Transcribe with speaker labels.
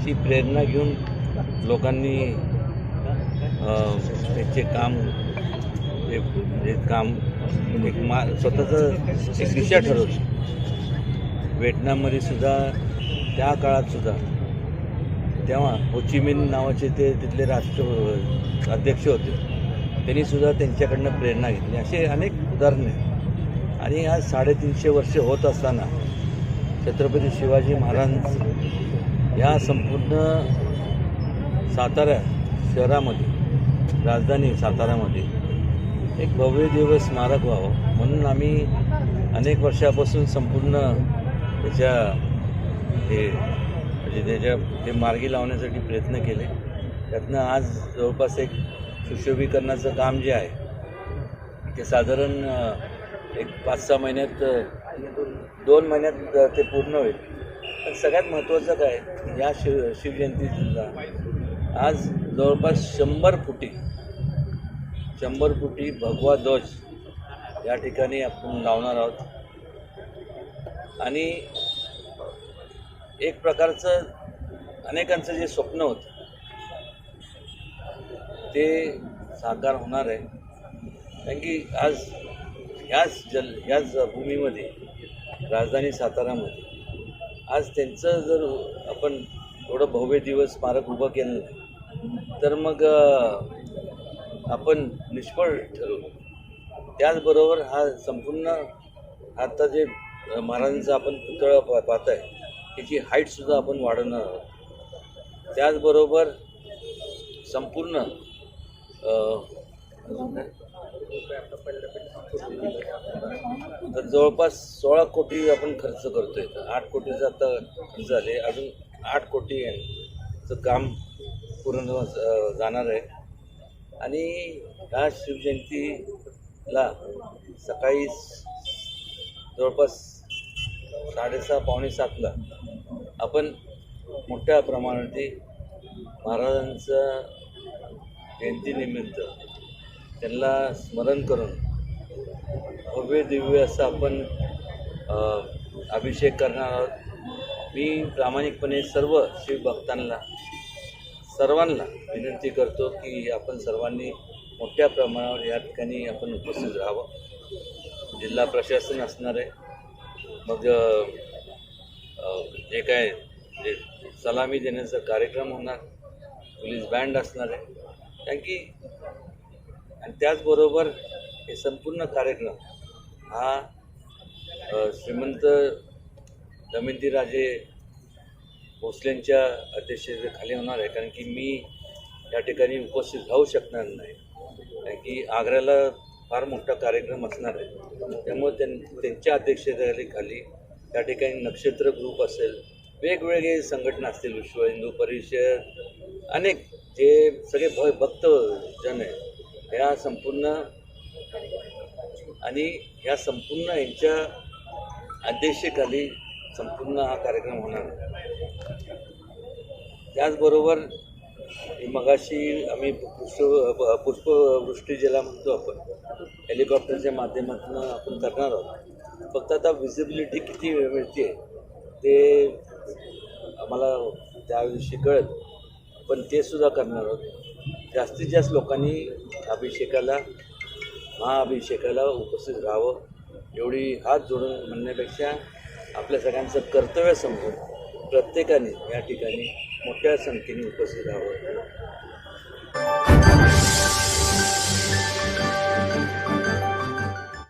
Speaker 1: ची प्रेरणा घेऊन लोकांनी त्याचे काम जे काम एक स्वतःचं एक दिशा ठरवली. व्हिएतनाममध्ये सुद्धा त्या काळात सुद्धा तेव्हा हो ची मिन नावाचे ते तिथले राष्ट्र अध्यक्ष होते, त्यांनी सुद्धा त्यांच्याकडनं प्रेरणा घेतली. असे अनेक उदाहरणे. आणि आज 350 वर्ष होत असताना छत्रपती शिवाजी महाराज या संपूर्ण सातारा शहरामध्ये, राजधानी सातारामध्ये एक भव्य दिवस स्मारक व्हावं म्हणून आम्ही अनेक वर्षापासून संपूर्ण त्याच्या ते मार्गी लावण्यासाठी प्रयत्न केले. त्यातनं आज जवळपास एक सुशोभीकरणाचं काम जे आहे ते साधारण एक 5-6 महिन्यात 2 महिन्यात ते पूर्ण होईल. पण सगळ्यात महत्त्वाचं काय, या शिवजयंतीला आज जवळपास 100 फुटी भगवा ध्वज या ठिकाणी आपण लावणार आहोत. आणि एक प्रकारचं अनेकांचं जे स्वप्न होतं ते साकार होणार आहे. कारण की आज ह्याच भूमीमध्ये, राजधानी सातारामध्ये आज त्यांचं जर आपण थोडं भव्य दिवस स्मारक उभं केलं नाही तर मग आपण निष्फळ ठरवू. त्याचबरोबर हा संपूर्ण आता जे महाराजांचा आपण पुतळा पाहत आहे त्याची हाईटसुद्धा आपण वाढवणार आहोत. त्याचबरोबर संपूर्ण तर जवळपास 16 कोटी आपण खर्च करतोय. 8 कोटीचा आता खर्च झाले, अजून 8 कोटी यांचं काम पूर्ण जाणार आहे. आणि ह्या शिवजयंतीला सकाळी जवळपास 6:30-7:45 आपण मोठ्या प्रमाणात महाराजांचं जयंतीनिमित्त त्यांना स्मरण करून भव्य दिव्य असं आपण अभिषेक करणार आहोत. मी प्रामाणिकपणे सर्व शिवभक्तांना सर्वांना विनंती करतो की आपण सर्वांनी मोठ्या प्रमाणावर या ठिकाणी आपण उपस्थित राहावं. जिल्हा प्रशासन असणार आहे, मग जे काय जे सलामी देण्याचा कार्यक्रम होणार, पोलीस बँड असणार आहे. कारण की आणि त्याचबरोबर हे संपूर्ण कार्यक्रम हा श्रीमंत दमयंतीराजे भोसलेंच्या अध्यक्षतेखाली होणार आहे. कारण की मी या ठिकाणी उपस्थित राहू शकणार नाही, कारण की आग्र्याला फार मोठा कार्यक्रम असणार आहे. त्यामुळे त्यांच्या अध्यक्षतेखाली त्या ठिकाणी नक्षत्र ग्रुप असेल, वेगवेगळे संघटना असतील, विश्व हिंदू परिषद, अनेक जे सगळे भक्तजन आहे ह्या संपूर्ण आणि ह्या संपूर्ण यांच्या अध्यक्षतेखाली संपूर्ण हा कार्यक्रम होणार आहे. त्याचबरोबर मगाशी आम्ही पुष्पवृष्टी ज्याला म्हणतो आपण, हेलिकॉप्टरच्या माध्यमातून आपण करणार आहोत. फक्त आता विजिबिलिटी किती मिळते ते आम्हाला त्याविषयी कळेल, पण ते सुद्धा करणार आहोत. जास्तीत जास्त लोकांनी महाअभिषेकाला उपस्थित राहावं एवढी हात जोडून म्हणण्यापेक्षा आपल्या सगळ्यांचं कर्तव्य समजून प्रत्येकाने या ठिकाणी मोठ्या संख्येने उपस्थित राहावं.